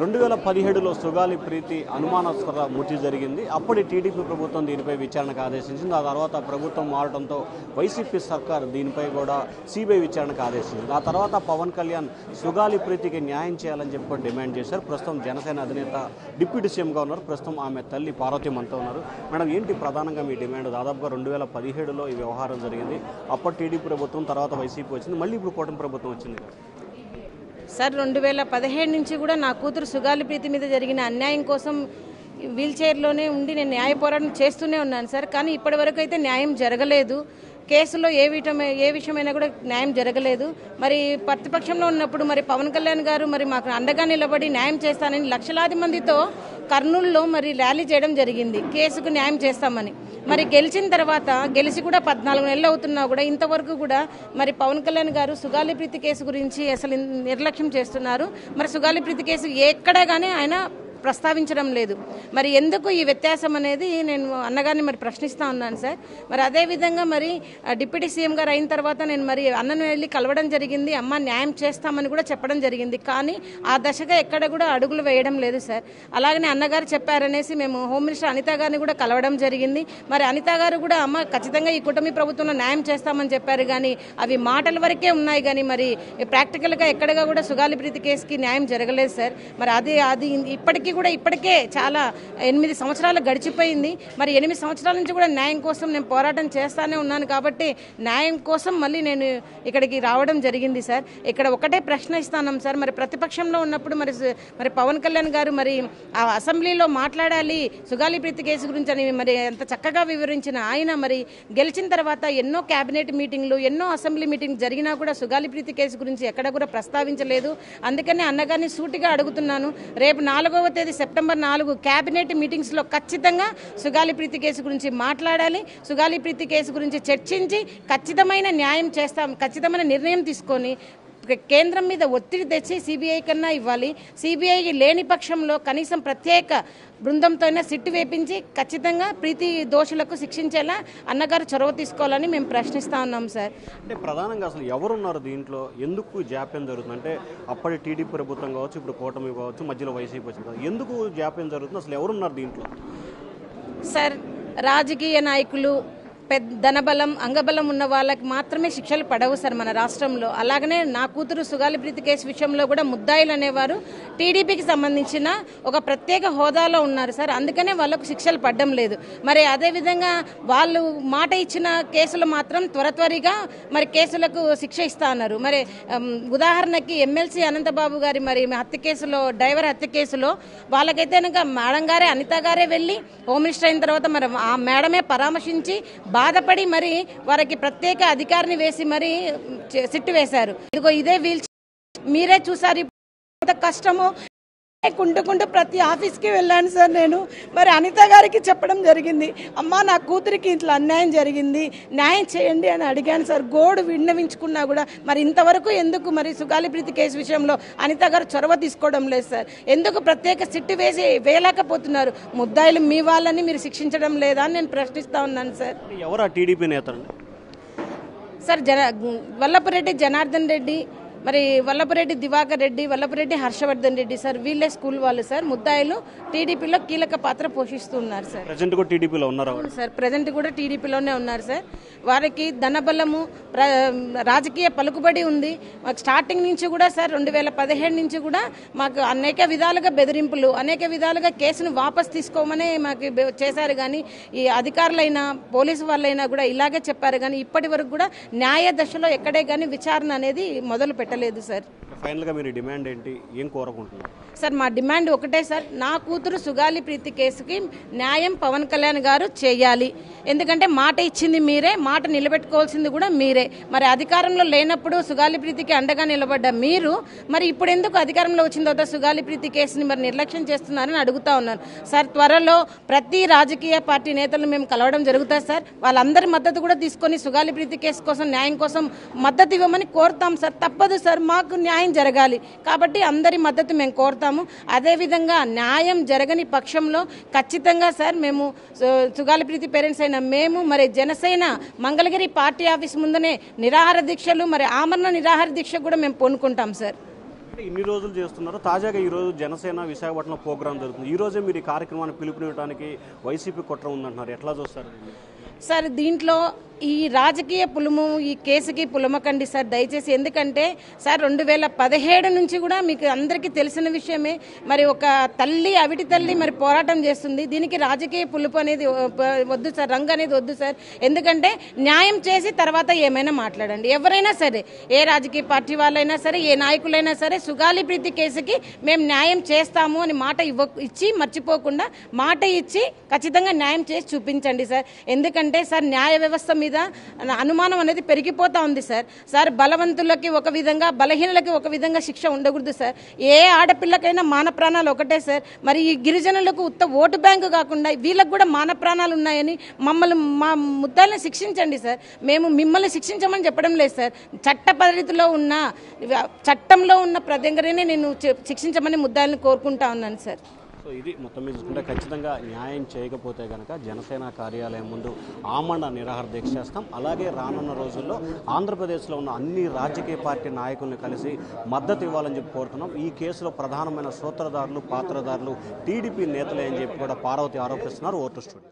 2017లో సుగాలి ప్రీతి అనుమానాస్పద మృతి జరిగింది. అప్పటి టీడీపీ ప్రభుత్వం దీనిపై విచారణకు ఆదేశించింది. ఆ తర్వాత ప్రభుత్వం మారడంతో వైసీపీ సర్కార్ దీనిపై కూడా సిబిఐ విచారణకు ఆదేశించింది. ఆ తర్వాత పవన్ కళ్యాణ్ సుగాలి ప్రీతికి న్యాయం చేయాలని చెప్పి డిమాండ్ చేశారు. ప్రస్తుతం జనసేన అధినేత డిప్యూటీ సీఎంగా ఉన్నారు. ప్రస్తుతం ఆమె తల్లి పార్వతి మనతో ఉన్నారు. మేడం, ఏంటి ప్రధానంగా మీ డిమాండ్? దాదాపుగా 2017లో ఈ వ్యవహారం జరిగింది. అప్పటి టీడీపీ ప్రభుత్వం, తర్వాత వైసీపీ వచ్చింది, మళ్ళీ ఇప్పుడు కూటమి ప్రభుత్వం వచ్చింది. సార్ 2017 నుంచి కూడా నా కూతురు సుగాలి ప్రీతి మీద జరిగిన అన్యాయం కోసం వీల్ చైర్లోనే ఉండి నేను న్యాయ పోరాటం చేస్తూనే ఉన్నాను సార్. కానీ ఇప్పటి వరకు అయితే న్యాయం జరగలేదు. కేసులో ఏ విషయమైనా కూడా న్యాయం జరగలేదు. మరి ప్రతిపక్షంలో ఉన్నప్పుడు మరి పవన్ కళ్యాణ్ గారు మరి మాకు అండగా నిలబడి న్యాయం చేస్తానని లక్షలాది మందితో కర్నూలులో మరి ర్యాలీ చేయడం జరిగింది, కేసుకు న్యాయం చేస్తామని. మరి గెలిచిన తర్వాత గెలిచి కూడా 14 నెలలు అవుతున్నా కూడా ఇంతవరకు కూడా మరి పవన్ కళ్యాణ్ గారు సుగాలి ప్రీతి కేసు గురించి అసలు నిర్లక్ష్యం చేస్తున్నారు. మరి సుగాలి ప్రీతి కేసు ఎక్కడా కానీ ఆయన ప్రస్తావించడం లేదు. మరి ఎందుకు ఈ వ్యత్యాసం అనేది నేను అన్నగారిని మరి ప్రశ్నిస్తూ ఉన్నాను సార్. మరి అదేవిధంగా మరి డిప్యూటీ సీఎం గారు అయిన తర్వాత నేను మరి అన్నను వెళ్ళి కలవడం జరిగింది. అమ్మ న్యాయం చేస్తామని కూడా చెప్పడం జరిగింది. కానీ ఆ దశగా ఎక్కడ కూడా అడుగులు వేయడం లేదు సార్. అలాగనే అన్నగారు చెప్పారనేసి మేము హోమ్ మినిస్టర్ అనిత గారిని కూడా కలవడం జరిగింది. మరి అనిత గారు కూడా అమ్మ ఖచ్చితంగా ఈ కూటమి ప్రభుత్వంలో న్యాయం చేస్తామని చెప్పారు. కానీ అవి మాటల వరకే ఉన్నాయి. కానీ మరి ప్రాక్టికల్గా ఎక్కడగా కూడా సుగాలి ప్రీతి కేసుకి న్యాయం జరగలేదు సార్. మరి అది ఇప్పటికే చాలా 8 సంవత్సరాలు గడిచిపోయింది. మరి 8 సంవత్సరాల నుంచి కూడా న్యాయం కోసం నేను పోరాటం చేస్తానే ఉన్నాను. కాబట్టి న్యాయం కోసం మళ్ళీ నేను ఇక్కడికి రావడం జరిగింది సార్. ఇక్కడ ఒకటే ప్రశ్న ఇస్తాను సార్. మరి ప్రతిపక్షంలో ఉన్నప్పుడు మరి పవన్ కళ్యాణ్ గారు మరి ఆ అసెంబ్లీలో మాట్లాడాలి సుగాలి ప్రీతి కేసు గురించి అని మరి ఎంత చక్కగా వివరించిన ఆయన మరి గెలిచిన తర్వాత ఎన్నో కేబినెట్ మీటింగ్లు, ఎన్నో అసెంబ్లీ మీటింగ్ జరిగినా కూడా సుగాలి ప్రీతి కేసు గురించి ఎక్కడ కూడా ప్రస్తావించలేదు. అందుకని అన్నగారిని సూటిగా అడుగుతున్నాను, రేపు 4వ తేదీ సెప్టెంబర్ 4 కేబినెట్ మీటింగ్స్లో ఖచ్చితంగా సుగాలి ప్రీతి కేసు గురించి మాట్లాడాలి. సుగాలి ప్రీతి కేసు గురించి చర్చించి ఖచ్చితమైన న్యాయం చేస్తాం, ఖచ్చితమైన నిర్ణయం తీసుకొని కేంద్రం మీద ఒత్తిడి తెచ్చి సిబిఐ కన్నా ఇవ్వాలి. సిబిఐకి లేని పక్షంలో కనీసం ప్రత్యేక బృందంతో సిట్టు వేపించి ఖచ్చితంగా ప్రీతి దోషులకు శిక్షించేలా అన్నగారు చొరవ తీసుకోవాలని మేము ప్రశ్నిస్తా ఉన్నాం సార్. అంటే ప్రధానంగా అసలు ఎవరున్నారు దీంట్లో? ఎందుకు జాప్యం జరుగుతుంది? అంటే అప్పటి టీడీపీ ప్రభుత్వం కావచ్చు, ఇప్పుడు కూటమి కావచ్చు, మధ్యలో వైసీపీ వచ్చింది, ఎందుకు జాప్యం జరుగుతుంది? అసలు ఎవరున్నారు దీంట్లో? సార్, రాజకీయ నాయకులు, ధనబలం, అంగబలం ఉన్న వాళ్ళకి మాత్రమే శిక్షలు పడవు సార్ మన రాష్ట్రంలో. అలాగనే నా కూతురు సుగాలి ప్రీతి కేసు విషయంలో కూడా ముద్దాయిలు అనేవారు టీడీపీకి సంబంధించిన ఒక ప్రత్యేక హోదాలో ఉన్నారు సార్. అందుకనే వాళ్ళకు శిక్షలు పడడం లేదు. మరి అదేవిధంగా వాళ్ళు మాట ఇచ్చిన కేసులు మాత్రం త్వరగా మరి కేసులకు శిక్ష ఇస్తా అన్నారు. మరి ఉదాహరణకి ఎమ్మెల్సీ అనంతబాబు గారి మరి హత్య కేసులో, డ్రైవర్ హత్య కేసులో వాళ్ళకైతే కనుక మేడం గారే, అనిత గారే వెళ్ళి హోమ్ మినిస్టర్ అయిన తర్వాత మరి ఆ మేడమే పరామర్శించి బాధపడి మరి వారికి ప్రత్యేక అధికారిని వేసి మరి సిట్టు వేశారు. ఇదిగో ఇదే వీల్ మీరే చూసారు ఎంత కష్టమో. కుంటుకుంటూ ప్రతి ఆఫీస్కి వెళ్ళాను సార్ నేను. మరి అనిత గారికి చెప్పడం జరిగింది, అమ్మ నా కూతురికి ఇట్లా అన్యాయం జరిగింది, న్యాయం చేయండి అని అడిగాను సార్. గోడు విన్నవించుకున్నా కూడా మరి ఇంతవరకు ఎందుకు మరి సుగాలి ప్రీతి కేసు విషయంలో అనిత గారు చొరవ తీసుకోవడం లేదు సార్? ఎందుకు ప్రత్యేక సిట్టు వేయలేకపోతున్నారు? ముద్దాయిలు మీ వాళ్ళని మీరు శిక్షించడం లేదా అని నేను ప్రశ్నిస్తా ఉన్నాను సార్. ఎవరు టీడీపీ నేతలు సార్? వల్లపురెడ్డి జనార్దన్ రెడ్డి, మరి వల్లపురెడ్డి దివాకర్ రెడ్డి, వల్లపురెడ్డి హర్షవర్ధన్ రెడ్డి సార్. వీళ్ళే స్కూల్ వాళ్ళు సార్. ముద్దాయిలు టీడీపీలో కీలక పాత్ర పోషిస్తున్నారు సార్. ప్రెజెంట్ కూడా టీడీపీలో ఉన్నారు సార్. ప్రెజెంట్ కూడా టీడీపీలోనే ఉన్నారు సార్. వారికి ధనబలము, రాజకీయ పలుకుబడి ఉంది. మాకు స్టార్టింగ్ నుంచి కూడా సార్ 2017 నుంచి కూడా మాకు అనేక విధాలుగా బెదిరింపులు, అనేక విధాలుగా కేసును వాపస్ తీసుకోమని మాకు చేశారు. కానీ ఈ అధికారులైనా పోలీసు వాళ్ళైనా కూడా ఇలాగే చెప్పారు. కానీ ఇప్పటి వరకు కూడా న్యాయ దశలో ఎక్కడే కానీ విచారణ అనేది మొదలు పెట్టలేదు సార్. ఫైనల్గా మీరు డిమాండ్ ఏంటి? ఏం కోరుకుంటున్నారు సార్? మా డిమాండ్ ఒకటే సార్, నా కూతురు సుగాలి ప్రీతి కేసుకి న్యాయం పవన్ కళ్యాణ్ గారు చేయాలి. ఎందుకంటే మాట ఇచ్చింది మీరే, మాట నిలబెట్టుకోవాల్సింది కూడా మీరే. మరి అధికారంలో లేనప్పుడు సుగాలి ప్రీతికి అండగా నిలబడ్డ మీరు మరి ఇప్పుడు ఎందుకు అధికారంలో వచ్చిన తర్వాత సుగాలి ప్రీతి కేసుని మరి నిర్లక్ష్యం చేస్తున్నారని అడుగుతా ఉన్నాను సార్. త్వరలో ప్రతి రాజకీయ పార్టీ నేతలను మేము కలవడం జరుగుతుంది సార్. వాళ్ళందరి మద్దతు కూడా తీసుకొని సుగాలి ప్రీతి కేసు కోసం, న్యాయం కోసం మద్దతు ఇవ్వమని కోరుతాం సార్. తప్పదు సార్, మాకు న్యాయం జరగాలి కాబట్టి అందరి మద్దతు మేము కోరుతాము. అదేవిధంగా న్యాయం జరగని పక్షంలో ఖచ్చితంగా సార్ మేము సుగాలి ప్రీతి పేరెంట్స్ అయిన మేము మరి జనసేన మంగళగిరి పార్టీ ఆఫీస్ ముందునే నిరాహార దీక్షలు, మరి ఆమరణ నిరాహార దీక్ష కూడా మేము పూనుకుంటాం సార్. అంటే ఇన్ని రోజులు చేస్తున్నారు. తాజాగా ఈ రోజు జనసేన విశాఖపట్నం ప్రోగ్రాం జరుగుతుంది. ఈ రోజే మీరు ఈ కార్యక్రమాన్ని పిలుపునివ్వడానికి వైసీపీ కుట్ర ఉందంటున్నారు. ఎట్లా చూస్తారు? సార్ దీంట్లో ఈ రాజకీయ పులుము ఈ కేసుకి పులమకండి సార్ దయచేసి. ఎందుకంటే సార్ 2017 నుంచి కూడా మీకు అందరికీ తెలిసిన విషయమే. మరి ఒక తల్లి అవిటి తల్లి మరి పోరాటం చేస్తుంది. దీనికి రాజకీయ పులుపు అనేది వద్దు సార్, రంగు అనేది వద్దు సార్. ఎందుకంటే న్యాయం చేసి తర్వాత ఏమైనా మాట్లాడండి. ఎవరైనా సరే, ఏ రాజకీయ పార్టీ వాళ్ళైనా సరే, ఏ నాయకులైనా సరే, సుగాలి ప్రీతి కేసుకి మేము న్యాయం చేస్తాము అని మాట ఇచ్చి మర్చిపోకుండా మాట ఇచ్చి ఖచ్చితంగా న్యాయం చేసి చూపించండి సార్. ఎందుకంటే సార్ న్యాయ వ్యవస్థ మీద అనుమానం అనేది పెరిగిపోతా ఉంది సార్. బలవంతులకి ఒక విధంగా, బలహీనులకి ఒక విధంగా శిక్ష ఉండకూడదు సార్. ఏ ఆడపిల్లకైనా మాన ప్రాణాలు ఒకటే సార్. మరి ఈ గిరిజనులకు ఉత్త ఓటు బ్యాంకు కాకుండా వీళ్ళకు కూడా మాన ప్రాణాలు ఉన్నాయని మమ్మల్ని, మా ముద్దాలను శిక్షించండి సార్. మేము మిమ్మల్ని శిక్షించమని చెప్పడం లేదు సార్. చట్ట పరిధిలో ఉన్న, చట్టంలో ఉన్న ప్రతిగానే నేను శిక్షించమని ముద్దాలను కోరుకుంటా ఉన్నాను సార్. సో ఇది మొత్తం మీద చూసుకుంటే ఖచ్చితంగా న్యాయం చేయకపోతే కనుక జనసేన కార్యాలయం ముందు ఆమరణ నిరాహార దీక్ష చేస్తాం. అలాగే రానున్న రోజుల్లో ఆంధ్రప్రదేశ్లో ఉన్న అన్ని రాజకీయ పార్టీ నాయకుల్ని కలిసి మద్దతు ఇవ్వాలని చెప్పి కోరుతున్నాం. ఈ కేసులో ప్రధానమైన సూత్రధారులు, పాత్రధారులు టీడీపీ నేతలే అని చెప్పి కూడా పార్వతి ఆరోపిస్తున్నారు. Vote studio.